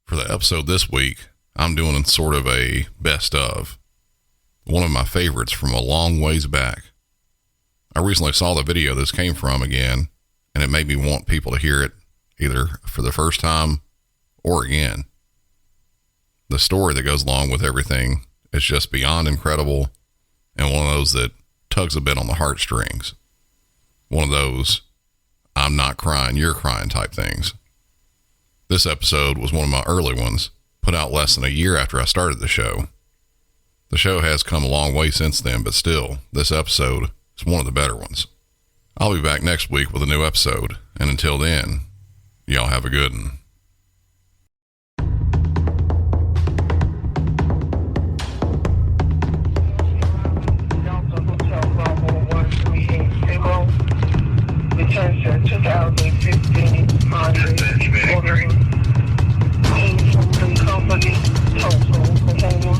For the episode this week, I'm doing sort of a best of. One of my favorites from a long ways back. I recently saw the video this came from again, and it made me want people to hear it either for the first time or again. The story that goes along with everything is just beyond incredible, and one of those that tugs a bit on the heartstrings. One of those, I'm not crying, you're crying type things. This episode was one of my early ones, put out less than a year after I started the show. The show has come a long way since then, but still, this episode is one of the better ones. I'll be back next week with a new episode, and until then, y'all have a good one. Returns to 2015 Honda ordering from company household Oklahoma.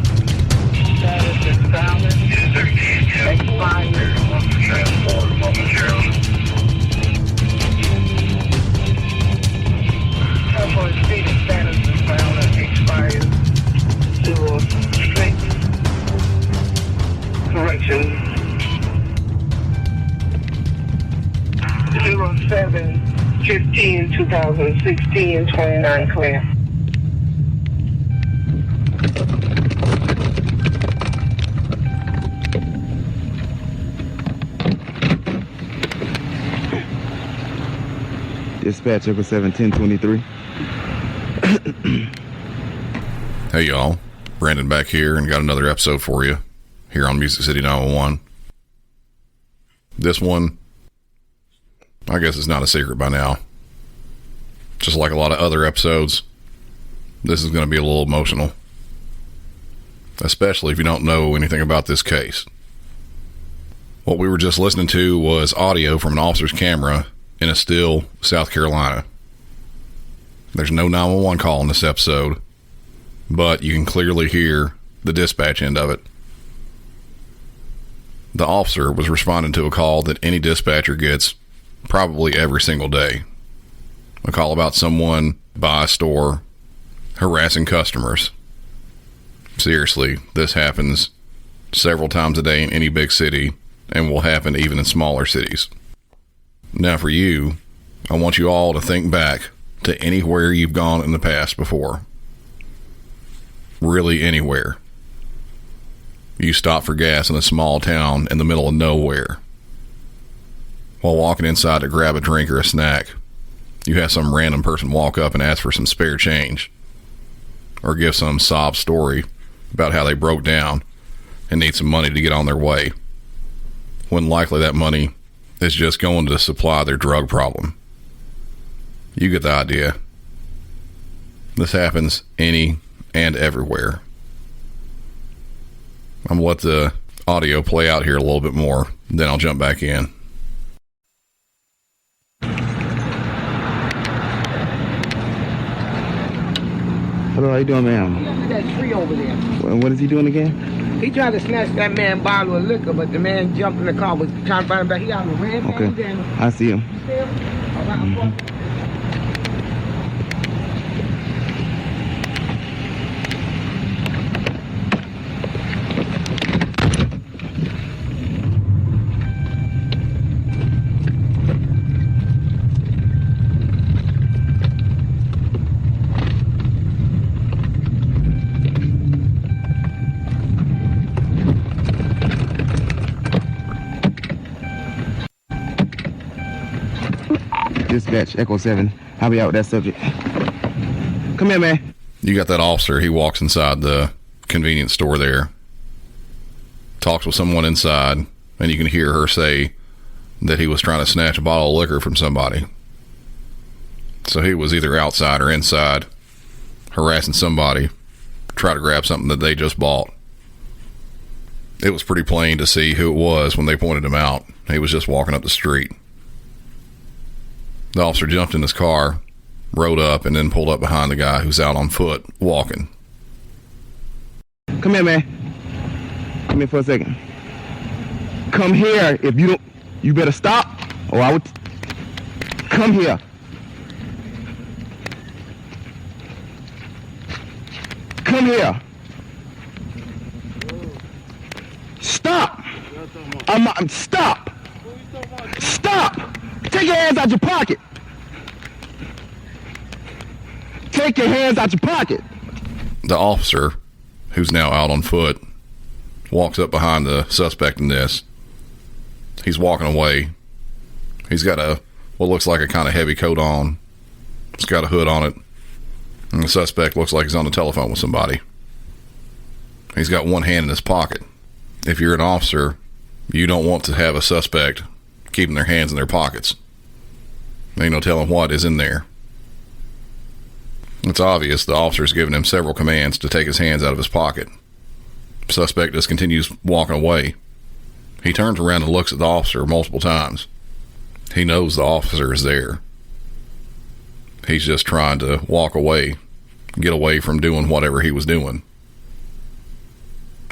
Status is valid. Expired. Temporary stated status is valid. Expired. 06. Correction. 07-15-2016, 29 clear. Dispatch Echo 7-10-23. Hey y'all, Brandon back here and got another episode for you here on Music City 911. This one, I guess it's not a secret by now. Just like a lot of other episodes, this is going to be a little emotional. Especially if you don't know anything about this case. What we were just listening to was audio from an officer's camera in Estill, South Carolina. There's no 911 call in this episode, but you can clearly hear the dispatch end of it. The officer was responding to a call that any dispatcher gets probably every single day. A call about someone by a store harassing customers. Seriously, this happens several times a day in any big city and will happen even in smaller cities. Now for you, I want you all to think back to anywhere you've gone in the past before. Really anywhere. You stop for gas in a small town in the middle of nowhere. While walking inside to grab a drink or a snack, you have some random person walk up and ask for some spare change, or give some sob story about how they broke down and need some money to get on their way, when likely that money is just going to supply their drug problem. You get the idea. This happens any and everywhere. I'm going to let the audio play out here a little bit more, then I'll jump back in. Hello, how you doing, ma'am? Look at that tree over there. What is he doing again? He tried to snatch that man bottle of liquor, but the man jumped in the car, was trying to find him back. He out and ran. Okay, I see him. You see him? All right, I'm going. Dispatch Echo 7. I'll be out with that subject. Come here, man. You got that officer, he walks inside the convenience store there, talks with someone inside, and you can hear her say that he was trying to snatch a bottle of liquor from somebody. So he was either outside or inside, harassing somebody, try to grab something that they just bought. It was pretty plain to see who it was when they pointed him out. He was just walking up the street. The officer jumped in his car, rode up, and then pulled up behind the guy who's out on foot, walking. Come here, man. Come here for a second. Come here. If you don't, you better stop, or I would. Come here. Come here. Stop. Stop. Stop. Take your hands out your pocket. Take your hands out your pocket. The officer, who's now out on foot, walks up behind the suspect in this. He's walking away. He's got what looks like a kind of heavy coat on. It's got a hood on it. And the suspect looks like he's on the telephone with somebody. He's got one hand in his pocket. If you're an officer, you don't want to have a suspect keeping their hands in their pockets. Ain't no telling what is in there. It's obvious the officer's given him several commands to take his hands out of his pocket. The suspect just continues walking away. He turns around and looks at the officer multiple times. He knows the officer is there. He's just trying to walk away, get away from doing whatever he was doing.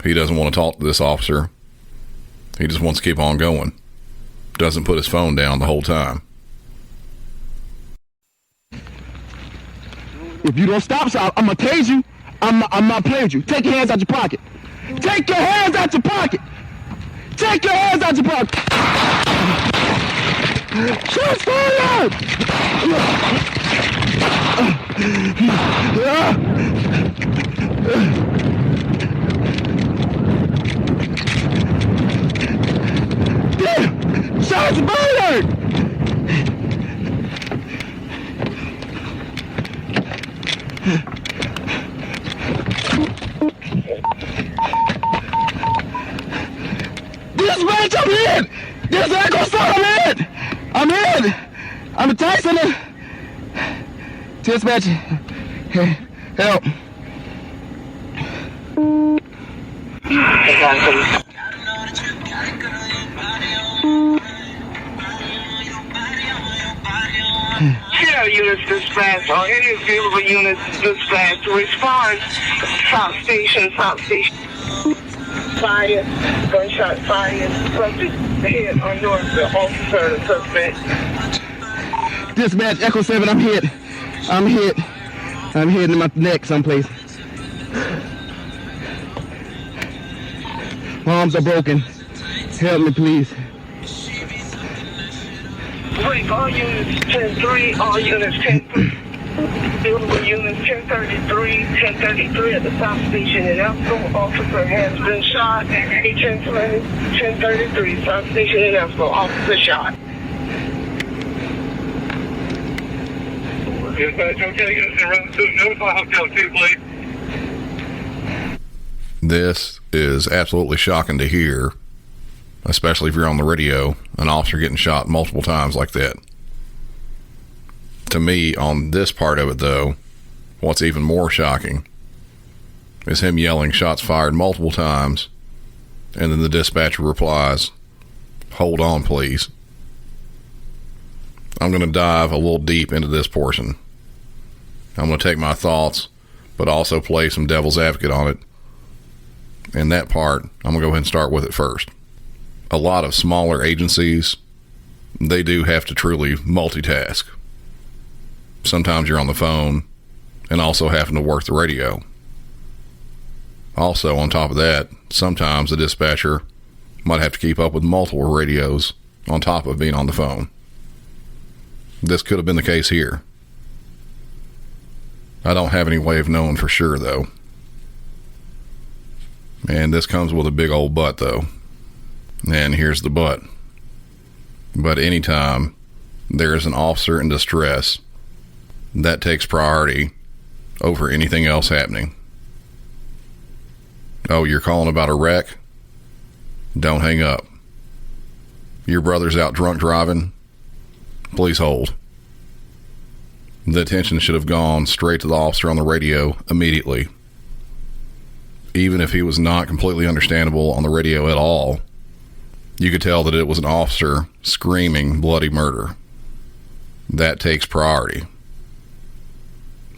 He doesn't want to talk to this officer. He just wants to keep on going. Doesn't put his phone down the whole time. If you don't stop, so I'm gonna tase you. I'm not playing with you. Take your hands out your pocket. Take your hands out your pocket. Take your hands out your pocket. Shots fired! Shots fired! Dispatch, I'm in! This Echo 7, I'm in! I'm a Tyson. Dispatch, help. Share units dispatch or any available units dispatch to respond. South station. Fire, gunshot fire, subject head on north, the officer, the suspect. Dispatch, Echo 7, I'm hit. I'm hit in my neck someplace. My arms are broken. Help me, please. Wait, all units 10-3, all units 10-3. Available units 1033 at the South Station in Estill. Officer has been shot. 1033, South Station in Estill. Officer shot. Dispatch, okay, units in room 2. Notify Hotel 2, please. This is absolutely shocking to hear, especially if you're on the radio, an officer getting shot multiple times like that. To me, on this part of it, though, what's even more shocking is him yelling shots fired multiple times, and then the dispatcher replies, "Hold on, please." I'm going to dive a little deep into this portion. I'm going to take my thoughts, but also play some devil's advocate on it. And that part, I'm going to go ahead and start with it first. A lot of smaller agencies, they do have to truly multitask. Sometimes you're on the phone and also having to work the radio. Also, on top of that, sometimes the dispatcher might have to keep up with multiple radios on top of being on the phone. This could have been the case here. I don't have any way of knowing for sure, though. And this comes with a big old but, though. And here's the but. But anytime there is an officer in distress, that takes priority over anything else happening. Oh, you're calling about a wreck? Don't hang up. Your brother's out drunk driving? Please hold. The attention should have gone straight to the officer on the radio immediately. Even if he was not completely understandable on the radio at all, you could tell that it was an officer screaming bloody murder. That takes priority.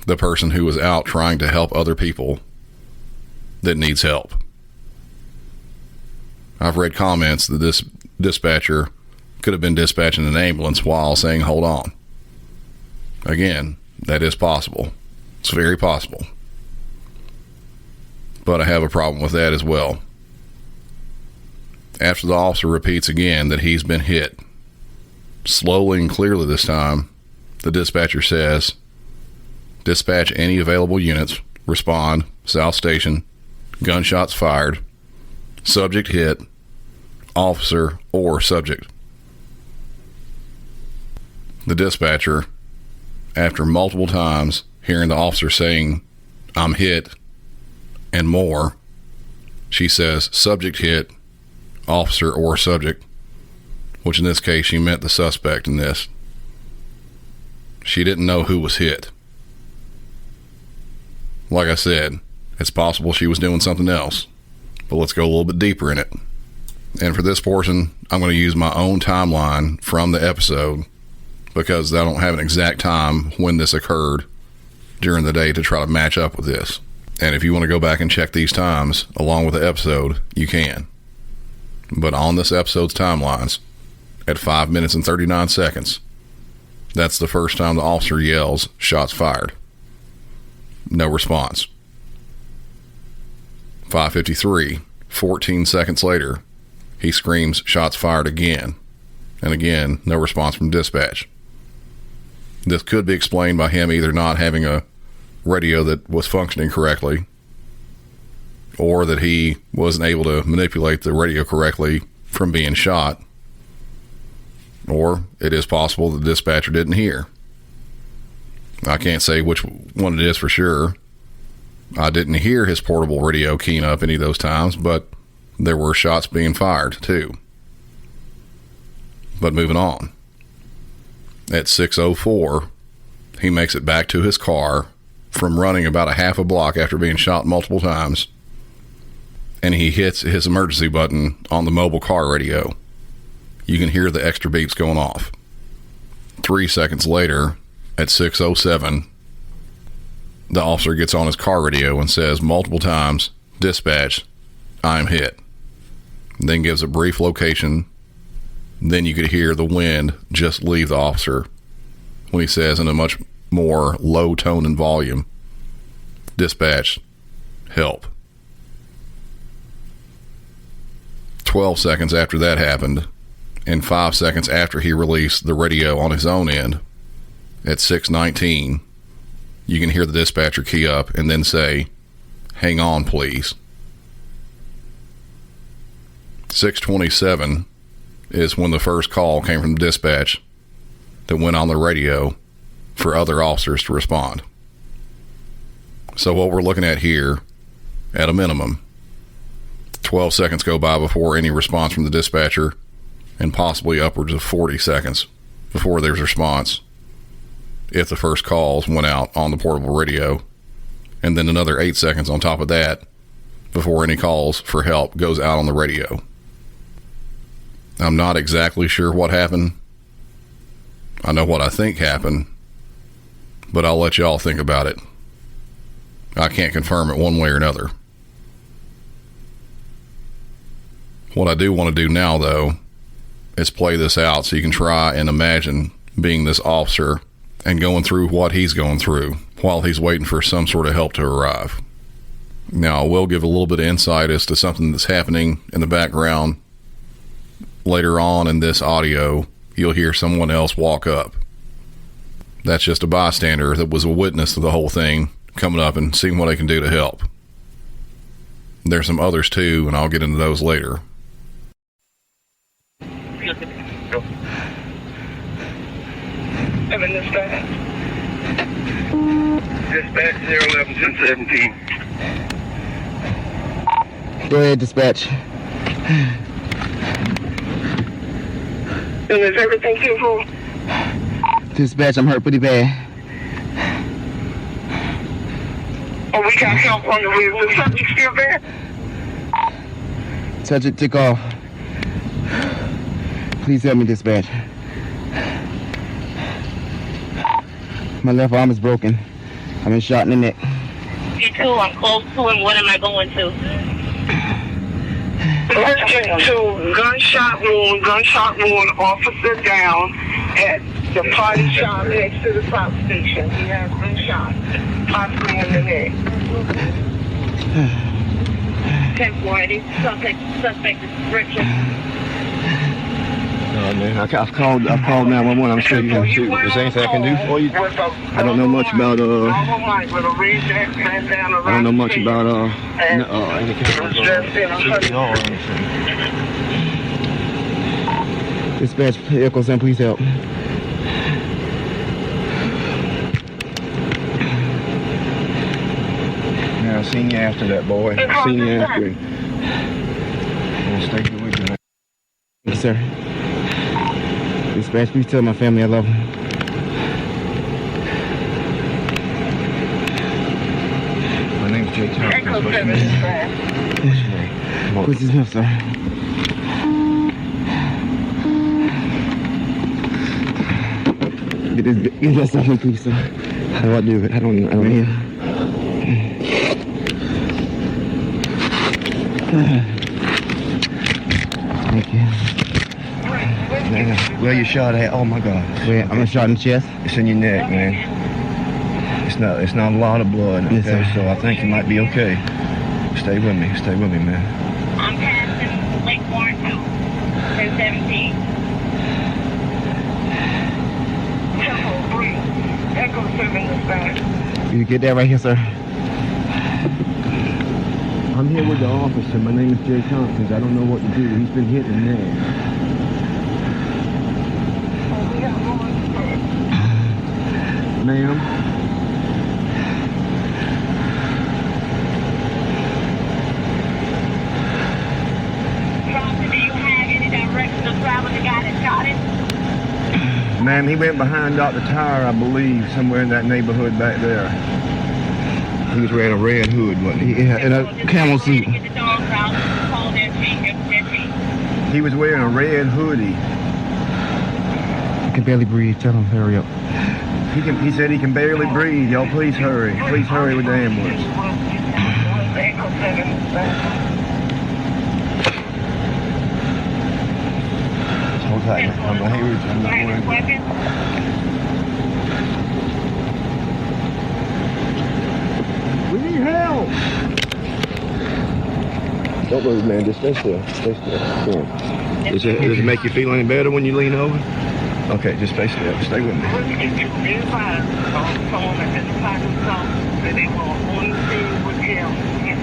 The person who was out trying to help other people that needs help. I've read comments that this dispatcher could have been dispatching an ambulance while saying, "Hold on." Again, that is possible. It's very possible. but I have a problem with that as well. After the officer repeats again that he's been hit, slowly and clearly this time, the dispatcher says, "Dispatch any available units, respond, South Station, gunshots fired, subject hit, officer or subject." The dispatcher, after multiple times hearing the officer saying, "I'm hit," and more, she says, "Subject hit, officer or subject," which in this case she meant the suspect in this. She didn't know who was hit. Like I said, it's possible she was doing something else, but let's go a little bit deeper in it. And for this portion, I'm going to use my own timeline from the episode because I don't have an exact time when this occurred during the day to try to match up with this. And if you want to go back and check these times along with the episode, you can. But on this episode's timelines, at 5 minutes and 39 seconds, that's the first time the officer yells, "Shots fired." No response. 5:53, 14 seconds later, he screams, "Shots fired" again. And again, no response from dispatch. This could be explained by him either not having a radio that was functioning correctly, or that he wasn't able to manipulate the radio correctly from being shot, or it is possible the dispatcher didn't hear. I can't say which one it is for sure. I didn't hear his portable radio keying up any of those times, but there were shots being fired too. But moving on. At 6:04, he makes it back to his car from running about a half a block after being shot multiple times, and he hits his emergency button on the mobile car radio. You can hear the extra beeps going off. 3 seconds later, at 6:07, the officer gets on his car radio and says multiple times, "Dispatch, I'm hit." Then gives a brief location. Then you could hear the wind just leave the officer when he says in a much more low tone and volume, "Dispatch, help." 12 seconds after that happened, and 5 seconds after he released the radio on his own end, at 6:19, you can hear the dispatcher key up and then say, "Hang on, please." 6:27 is when the first call came from the dispatch that went on the radio for other officers to respond. So what we're looking at here, at a minimum, 12 seconds go by before any response from the dispatcher, and possibly upwards of 40 seconds before there's a response if the first calls went out on the portable radio, and then another 8 seconds on top of that before any calls for help goes out on the radio. I'm not exactly sure what happened. I know what I think happened, but I'll let y'all think about it. I can't confirm it one way or another. What I do want to do now, though, is play this out so you can try and imagine being this officer and going through what he's going through while he's waiting for some sort of help to arrive. Now, I will give a little bit of insight as to something that's happening in the background. Later on in this audio, you'll hear someone else walk up. That's just a bystander that was a witness to the whole thing coming up and seeing what they can do to help. There's some others too, and I'll get into those later. Dispatch. Dispatch 011 1017. Go ahead, dispatch. And is everything here for? Dispatch, I'm hurt pretty bad. Oh, we got help on the way. Is the subject still there? Subject took off. Please help me, dispatch. My left arm is broken. I've been shot in the neck. Me too. I'm close to him. What am I going to? Urgent to gunshot wound, officer down at the party shop next to the South Station. He has been shot, possibly in the neck. 1040. Suspect description. Oh man, I've called 911. I'm sure you can shoot. Is there anything I can do for you? I don't know much about I don't know much about any kind of CPR or anything. Dispatch vehicles and please help. Yeah, I seen you after that, boy. I seen you after it. I'm gonna stay good with you, man. Yes, sir. Dispatch, please tell my family I love them. My name's Jay Thompson. What's your name? What's his name, sir? Get that stuff in, please, sir. How do I do it? I don't hear. Thank you. Man, where you shot at? Oh my God. Where? I'm shot in the chest. It's in your neck, man. It's not a lot of blood. Okay, yes, so I think you might be okay. Stay with me, man. I'm passing Lake Warren 2, 1017. Echo 7 dispatch. You get that right here, sir? I'm here with the officer. My name is Jay Thompson. I don't know what to do. He's been hit in the neck. Ma'am? Thompson, do you have any direction of travel the guy that shot him? Ma'am, he went behind Dr. Tyre, I believe, somewhere in that neighborhood back there. He was wearing a red hood, wasn't he? Yeah, in a camel suit. Get the dogs out, call their chief. He was wearing a red hoodie. He can barely breathe. Tell him hurry up. He said he can barely breathe. Y'all, please hurry. Please hurry with the ambulance. Hold tight. I'm not worried. We need help. Don't move, man. Just stay still. Stay still. Does it make you feel any better when you lean over? Okay, just stay still. Stay with me. Someone identified himself that they will only see with him. If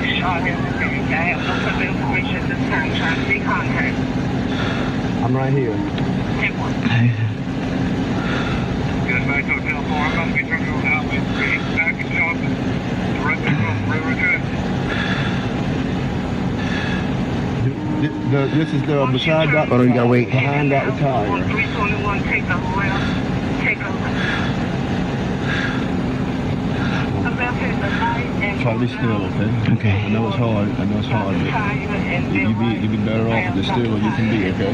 he shot him, I have no further information at this time. Trying to make contact. I'm right here. Get back to Hotel 4. I'm about to get terminal highway 3. Back in Johnson. Directly from River Good. This is the beside Dr. Oh, you gotta wait. Behind Dr. Tyre. 321, take a left. Take a left. Try to be still, okay? Okay. I know it's hard. But you be better off the stiller you can be, okay?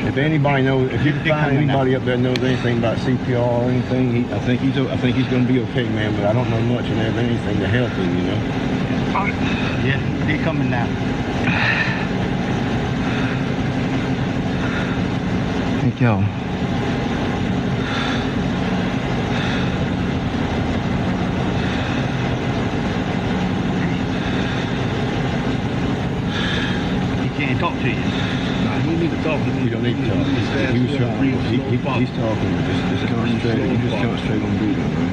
If anybody knows, if you can find anybody up there knows anything about CPR or anything, I think he's gonna be okay, man. But I don't know much and have anything to help him, you know. Yeah, they're coming now. Thank y'all. He can't talk to you. You need to talk. You don't need to talk. He's talking. Just concentrate. You just concentrate on breathing, man.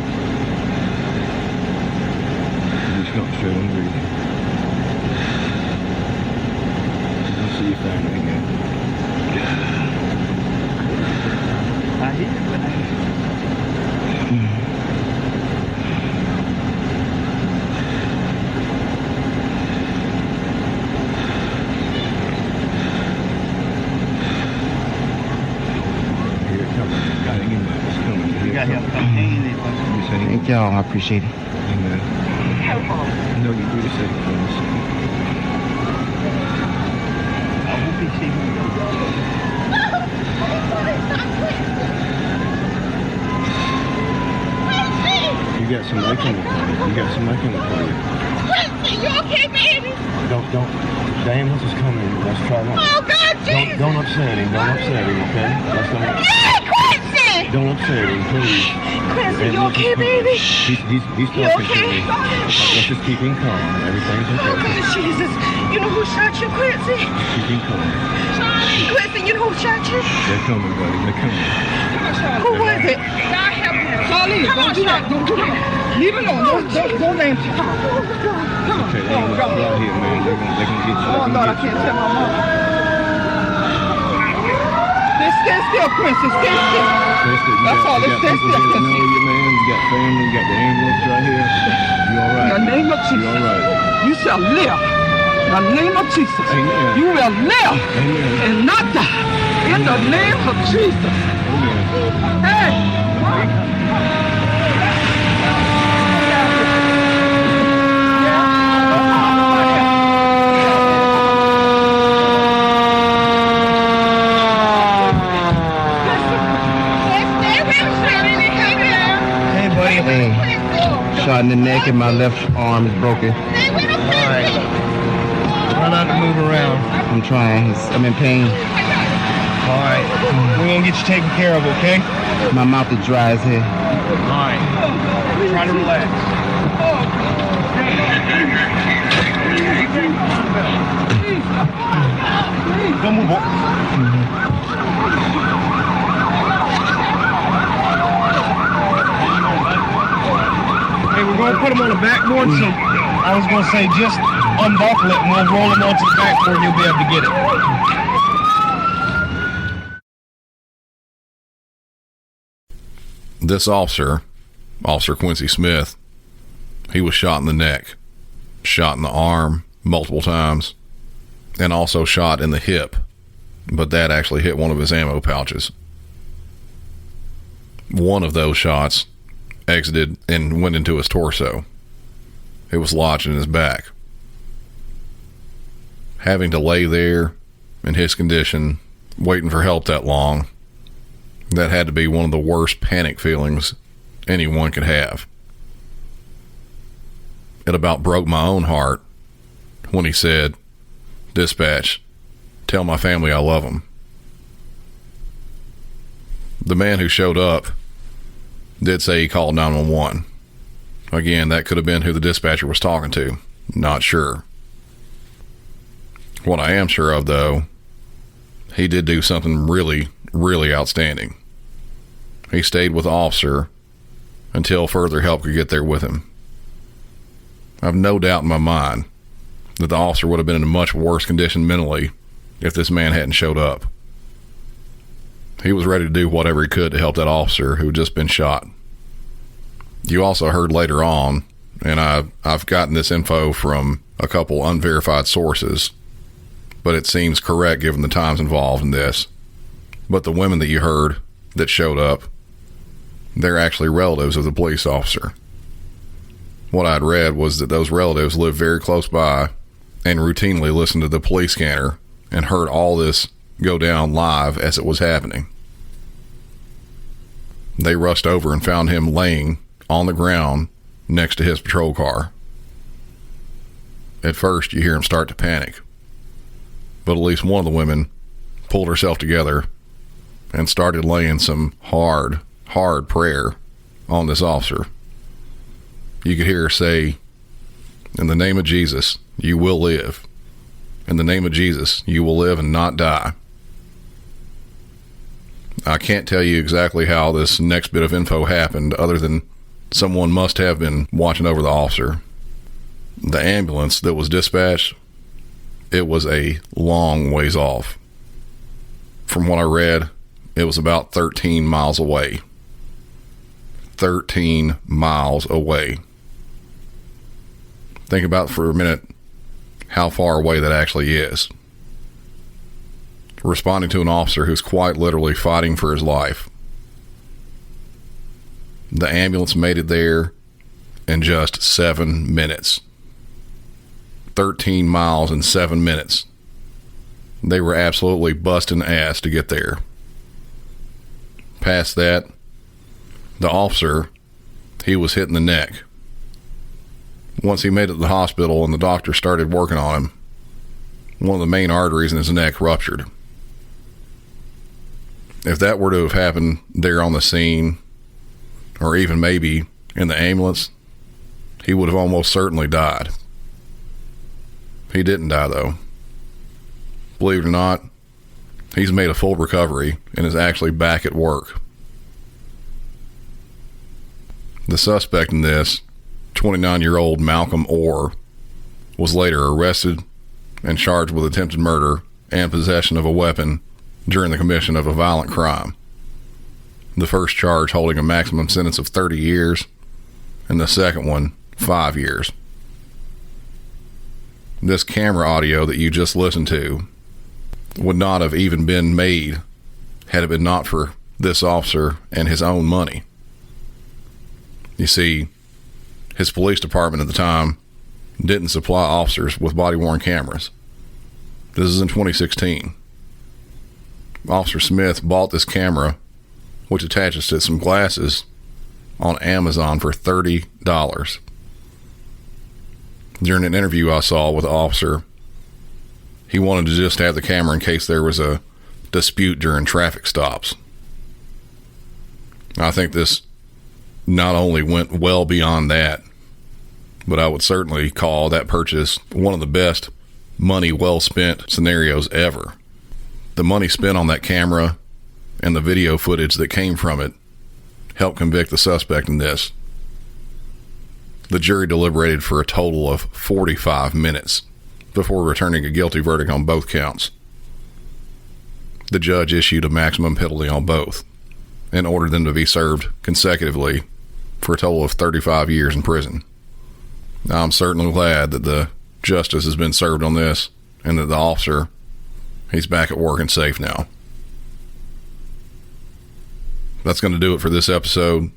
Just concentrate on breathing. I'll see your family again. I hear it, but Thank y'all. I appreciate it. Amen. I know you do the same things. I hope he sees me. You got some liquor in the plate. You okay, baby? Don't. The ambulance is coming. Let's try one. Oh, God, Don't upset him. Don't upset him, okay? Let's go. Quincy! Don't upset him, please. Quincy, you okay, baby? He's You talking okay? to me. Let's just keep him calm. Everything's Oh, okay. God, Jesus. You know who shot you, Quincy? Keep him calm. Quincy, you know who shot you? They're coming, buddy. They're coming. Who was it? Charlie, don't do that. Don't do that. Leave it alone. Don't name him. Okay, they're gonna get you out here, man. They're gonna get you. Oh, Lord, I can't tell my mom. Stand still, Quincy. Stand still. That's all. You got Stand people still, here that know Quincy. you, man. You got family. You got the ambulance right here. You all right? In the name of You Jesus. all right? You shall live. In the name of Jesus. Amen. You will live Amen. and not die. In the name of Jesus. Amen. Hey. Hey, buddy. Hey. Shot in the neck and my left arm is broken. Alright. Try not to move around. I'm trying. I'm in pain. Alright. We're gonna get you taken care of, okay? My mouth is dry as hell. Alright. Try to relax. Don't move on. Hey, we're going to put him on the backboard, so I was going to say just unbuckle it and we'll roll him onto the backboard and you'll be able to get it. This officer, Officer Quincy Smith, he was shot in the neck, shot in the arm multiple times, and also shot in the hip, but that actually hit one of his ammo pouches. One of those shots exited and went into his torso. It was lodged in his back. Having to lay there in his condition, waiting for help that long, that had to be one of the worst panic feelings anyone could have. It about broke my own heart when he said, "Dispatch, tell my family I love them." The man who showed up did say he called 911. Again, that could have been who the dispatcher was talking to. Not sure. What I am sure of, though, he did do something really, really outstanding. He stayed with the officer until further help could get there with him. I have no doubt in my mind that the officer would have been in a much worse condition mentally if this man hadn't showed up. He was ready to do whatever he could to help that officer who had just been shot. You also heard later on, and I've gotten this info from a couple unverified sources, but it seems correct given the times involved in this. But the women that you heard that showed up, they're actually relatives of the police officer. What I'd read was that those relatives lived very close by and routinely listened to the police scanner and heard all this go down live as it was happening. They rushed over and found him laying on the ground next to his patrol car. At first, you hear him start to panic, but at least one of the women pulled herself together and started laying some hard prayer on this officer. You could hear her say, "In the name of Jesus, you will live. In the name of Jesus, you will live and not die." I can't tell you exactly how this next bit of info happened, other than someone must have been watching over the officer. The ambulance that was dispatched, it was a long ways off. From what I read, it was about 13 miles away. 13 miles away. Think about for a minute how far away that actually is. Responding to an officer who's quite literally fighting for his life. The ambulance made it there in just 7 minutes. 13 miles in 7 minutes. They were absolutely busting ass to get there. Past that, the officer, he was hit in the neck. Once he made it to the hospital and the doctor started working on him, one of the main arteries in his neck ruptured. If that were to have happened there on the scene, or even maybe in the ambulance, he would have almost certainly died. He didn't die, though. Believe it or not, he's made a full recovery and is actually back at work. The suspect in this, 29-year-old Malcolm Orr, was later arrested and charged with attempted murder and possession of a weapon during the commission of a violent crime. The first charge holding a maximum sentence of 30 years, and the second one, 5 years. This camera audio that you just listened to would not have even been made had it been not for this officer and his own money. You see, his police department at the time didn't supply officers with body-worn cameras. This is in 2016. Officer Smith bought this camera, which attaches to some glasses, on Amazon for $30. During an interview I saw with the officer, he wanted to just have the camera in case there was a dispute during traffic stops. I think this not only went well beyond that, but I would certainly call that purchase one of the best money well spent scenarios ever. The money spent on that camera and the video footage that came from it helped convict the suspect in this. The jury deliberated for a total of 45 minutes before returning a guilty verdict on both counts. The judge issued a maximum penalty on both and ordered them to be served consecutively for a total of 35 years in prison. Now, I'm certainly glad that the justice has been served on this and that the officer, he's back at work and safe now. That's going to do it for this episode.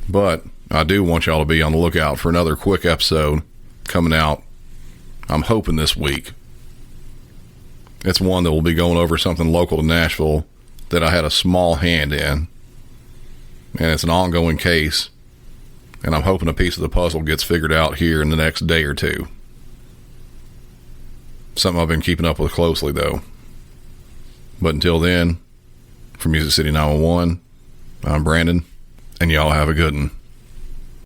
But I do want y'all to be on the lookout for another quick episode coming out, I'm hoping this week. It's one that will be going over something local to Nashville that I had a small hand in. And it's an ongoing case. And I'm hoping a piece of the puzzle gets figured out here in the next day or two. Something I've been keeping up with closely, though. But until then, for Music City 911, I'm Brandon, and y'all have a good one.